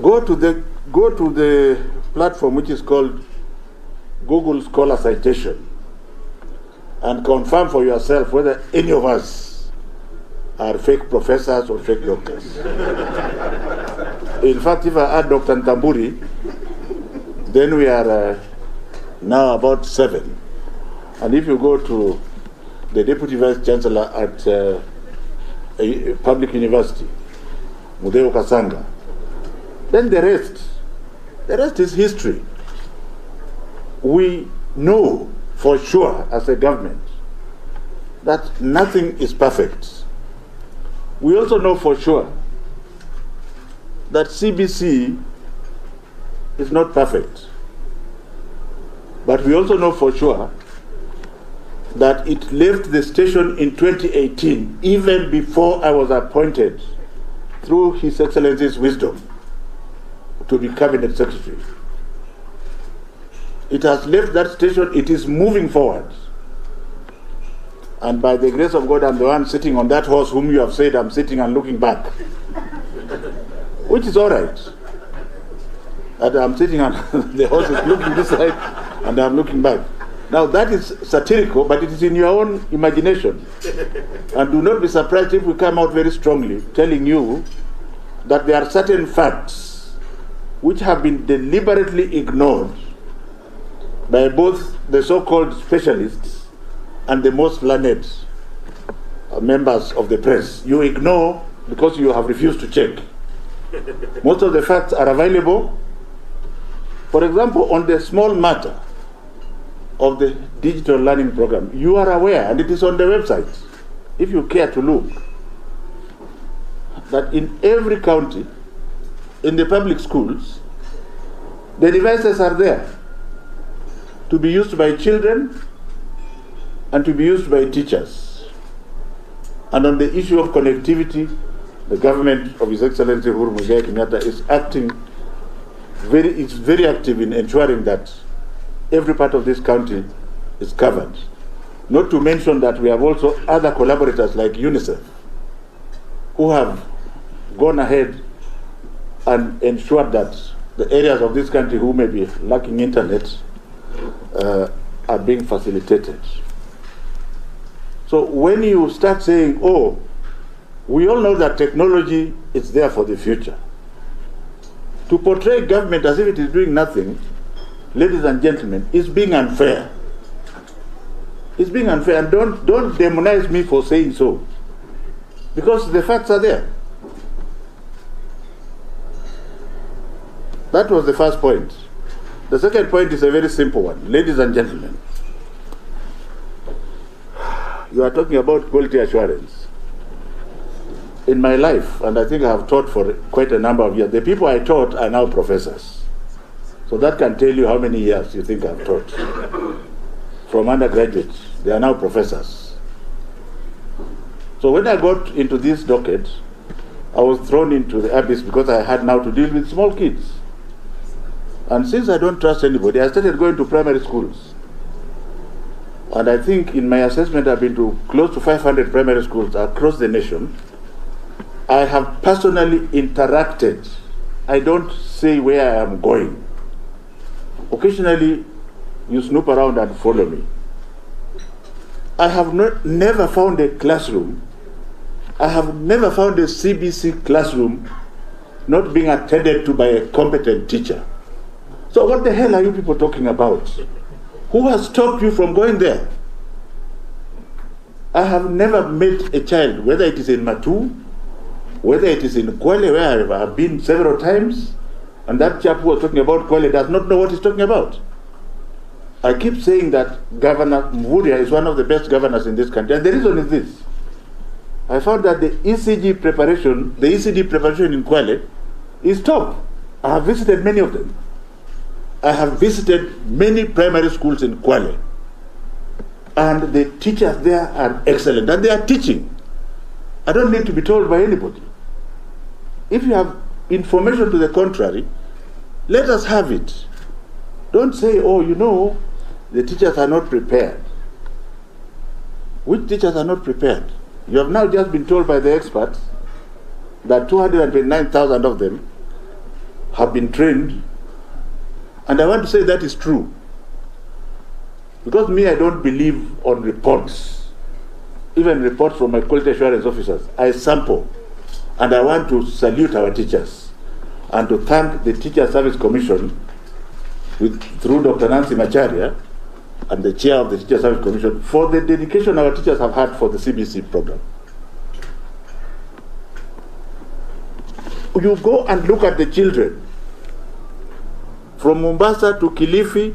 Go to the platform which is called Google Scholar Citation and confirm for yourself whether any of us are fake professors or fake doctors. In fact, if I add Dr. Ntamburi, then we are now about 7. And if you go to the Deputy Vice Chancellor at a public university, Mudeo Kasanga, then the rest is history. We know for sure as a government that nothing is perfect. We also know for sure that CBC is not perfect. But we also know for sure that it left the station in 2018, even before I was appointed, through His Excellency's wisdom, to be Cabinet Secretary. It has left that station, it is moving forward. And by the grace of God, I'm the one sitting on that horse whom you have said I'm sitting and looking back. Which is all right. And I'm sitting and the horse is looking this side and I'm looking back. Now that is satirical, but it is in your own imagination. And do not be surprised if we come out very strongly telling you that there are certain facts which have been deliberately ignored by both the so-called specialists and the most learned members of the press. You ignore because you have refused to check. Most of the facts are available. For example, on the small matter of the digital learning program, you are aware, and it is on the website, if you care to look, that in every county, in the public schools, the devices are there to be used by children and to be used by teachers. And on the issue of connectivity, the government of His Excellency Uhuru Muigai Kenyatta is very active in ensuring that every part of this county is covered. Not to mention that we have also other collaborators like UNICEF who have gone ahead and ensured that the areas of this country who may be lacking internet are being facilitated. So when you start saying, oh, we all know that technology is there for the future, to portray government as if it is doing nothing, ladies and gentlemen, is being unfair. It's being unfair, and don't demonize me for saying so, because the facts are there. That was the first point. The second point is a very simple one. Ladies and gentlemen, you are talking about quality assurance. In my life, and I think I have taught for quite a number of years, the people I taught are now professors. So that can tell you how many years you think I've taught. From undergraduates, they are now professors. So when I got into this docket, I was thrown into the abyss because I had now to deal with small kids. And since I don't trust anybody, I started going to primary schools. And I think in my assessment, I've been to close to 500 primary schools across the nation. I have personally interacted. I don't say where I am going. Occasionally, you snoop around and follow me. I have never found a classroom. I have never found a CBC classroom not being attended to by a competent teacher. So what the hell are you people talking about? Who has stopped you from going there? I have never met a child, whether it is in Matu, whether it is in Kwale, where I have been several times, and that chap who was talking about Kwale does not know what he's talking about. I keep saying that Governor Mvurya is one of the best governors in this country, and the reason is this. I found that the ECD preparation in Kwale is top. I have visited many of them. I have visited many primary schools in Kwale, and the teachers there are excellent, and they are teaching. I don't need to be told by anybody. If you have information to the contrary, let us have it. Don't say, oh, you know, the teachers are not prepared. Which teachers are not prepared? You have now just been told by the experts that 229,000 of them have been trained, and I want to say that is true. Because me, I don't believe on reports, even reports from my quality assurance officers. I sample, and I want to salute our teachers and to thank the Teacher Service Commission through Dr. Nancy Macharia and the chair of the Teacher Service Commission for the dedication our teachers have had for the CBC program. You go and look at the children from Mombasa to Kilifi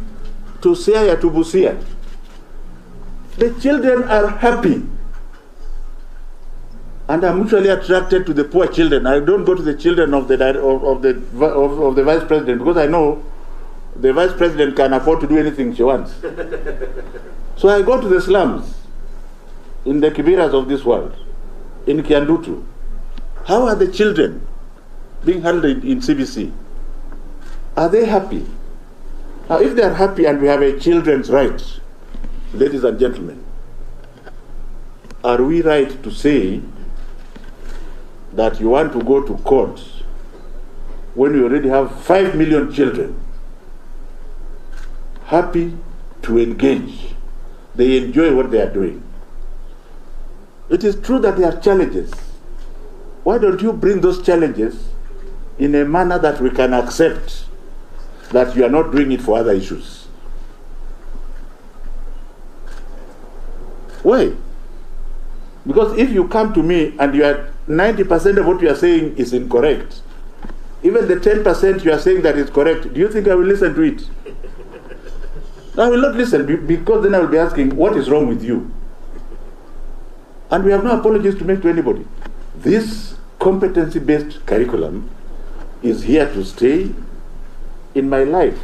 to Siaya to Busia. The children are happy. And I'm mutually attracted to the poor children. I don't go to the children of the vice president, because I know the vice president can afford to do anything she wants. So I go to the slums, in the Kibiras of this world, in Kiandutu. How are the children being handled in CBC? Are they happy? Now, if they are happy and we have a children's right, ladies and gentlemen, are we right to say that you want to go to court when you already have 5 million children happy to engage? They enjoy what they are doing. It is true that there are challenges. Why don't you bring those challenges in a manner that we can accept that you are not doing it for other issues? Why? Because if you come to me and you are 90% of what you are saying is incorrect, even the 10% you are saying that is correct, do you think I will listen to it? I will not listen, because then I will be asking, what is wrong with you? And we have no apologies to make to anybody. This competency-based curriculum is here to stay in my life.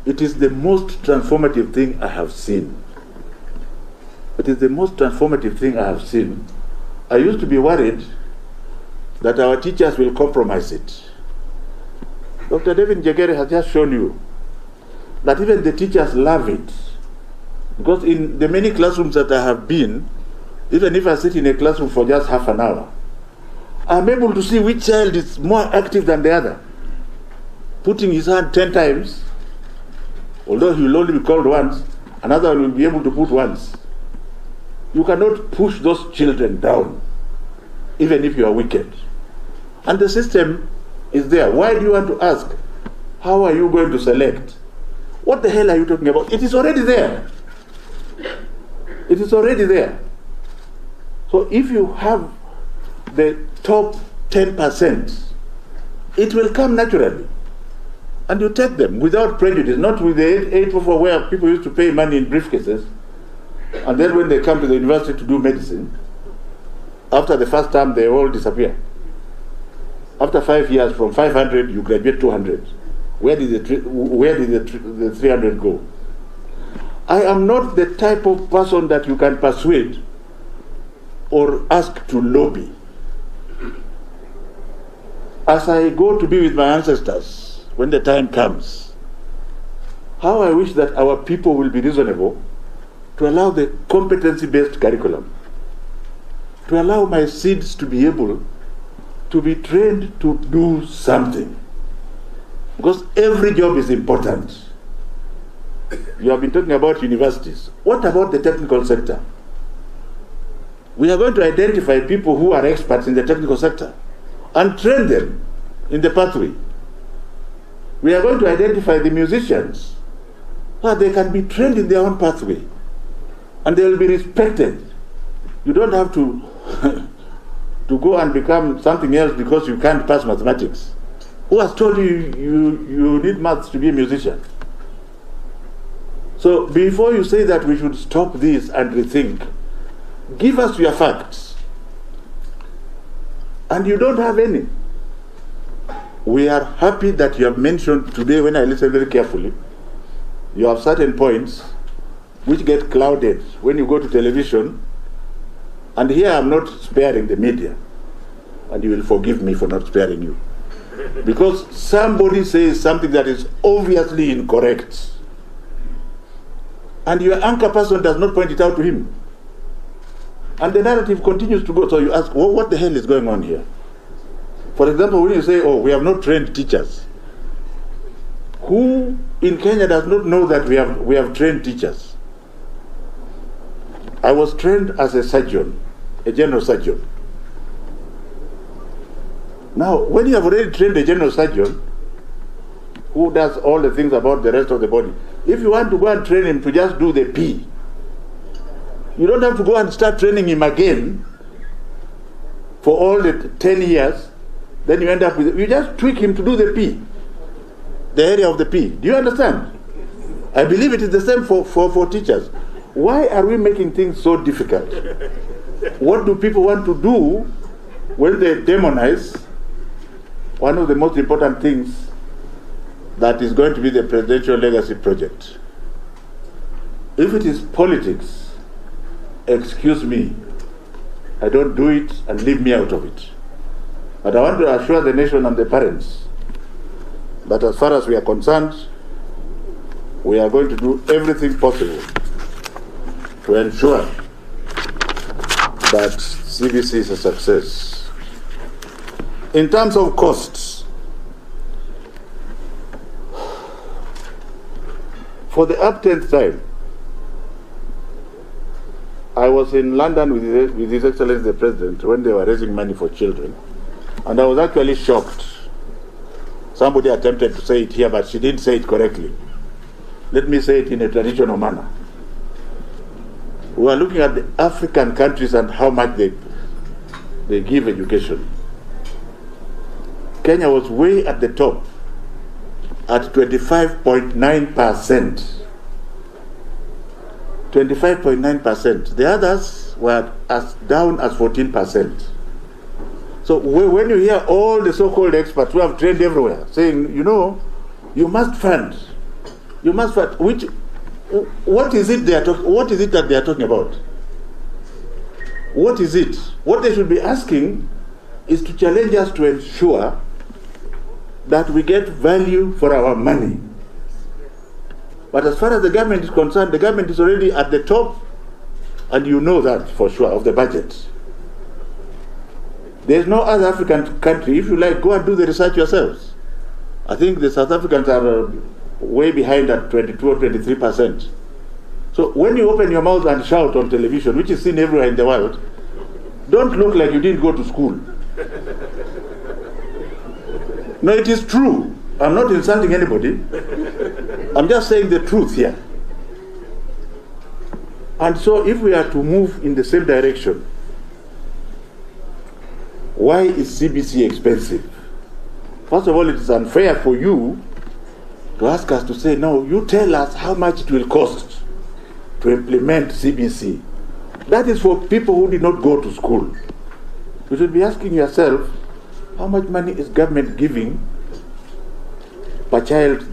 It is the most transformative thing I have seen. It is the most transformative thing I have seen. I used to be worried that our teachers will compromise it. Dr. David Njegere has just shown you that even the teachers love it. Because in the many classrooms that I have been, even if I sit in a classroom for just half an hour, I'm able to see which child is more active than the other, putting his hand 10 times, although he will only be called once, another one will be able to put once. You cannot push those children down, even if you are wicked. And the system is there. Why do you want to ask, how are you going to select? What the hell are you talking about? It is already there. It is already there. So if you have the top 10%, it will come naturally. And you take them without prejudice, not with the 844 where people used to pay money in briefcases, and then when they come to the university to do medicine, after the first term they all disappear. After 5 years, from 500 you graduate 200. Where did the 300 go? I am not the type of person that you can persuade or ask to lobby. As I go to be with my ancestors when the time comes, how I wish that our people will be reasonable to allow the competency-based curriculum, to allow my seeds to be able to be trained to do something. Because every job is important. You have been talking about universities. What about the technical sector? We are going to identify people who are experts in the technical sector and train them in the pathway. We are going to identify the musicians so that they can be trained in their own pathway and they will be respected. You don't have to to go and become something else because you can't pass mathematics. Who has told you you need maths to be a musician? So before you say that we should stop this and rethink, give us your facts. And you don't have any. We are happy that you have mentioned today, when I listen very carefully, you have certain points which get clouded when you go to television. And here I'm not sparing the media, and you will forgive me for not sparing you. Because somebody says something that is obviously incorrect, and your anchor person does not point it out to him. And the narrative continues to go, so you ask, well, what the hell is going on here? For example, when you say, oh, we have not trained teachers, Who in Kenya does not know that we have trained teachers? I was trained as a surgeon, a general surgeon. Now, when you have already trained a general surgeon, who does all the things about the rest of the body, if you want to go and train him to just do the P, you don't have to go and start training him again for all the 10 years. Then you end up with, you just tweak him to do the P, the area of the P. Do you understand? I believe it is the same for teachers. Why are we making things so difficult? What do people want to do when they demonize one of the most important things that is going to be the presidential legacy project? If it is politics, excuse me, I don't do it and leave me out of it. But I want to assure the nation and the parents that as far as we are concerned, we are going to do everything possible to ensure that CBC is a success. In terms of costs, for the up 10th time, I was in London with His Excellency the President when they were raising money for children, and I was actually shocked. Somebody attempted to say it here, but she didn't say it correctly. Let me say it in a traditional manner. We are looking at the African countries and how much they give education. Kenya was way at the top at 25.9%. 25.9%. The others were as down as 14%. So when you hear all the so-called experts who have trained everywhere saying, you know, you must fund, what is it that they are talking about? What is it? What they should be asking is to challenge us to ensure that we get value for our money. But as far as the government is concerned, the government is already at the top, and you know that for sure, of the budget. There's no other African country. If you like, go and do the research yourselves. I think the South Africans are way behind at 22 or 23%. So when you open your mouth and shout on television, which is seen everywhere in the world, don't look like you didn't go to school. No, it is true. I'm not insulting anybody. I'm just saying the truth here. And so if we are to move in the same direction, why is CBC expensive? First of all, it is unfair for you to ask us to say, no, you tell us how much it will cost to implement CBC. That is for people who did not go to school. You should be asking yourself, how much money is government giving per child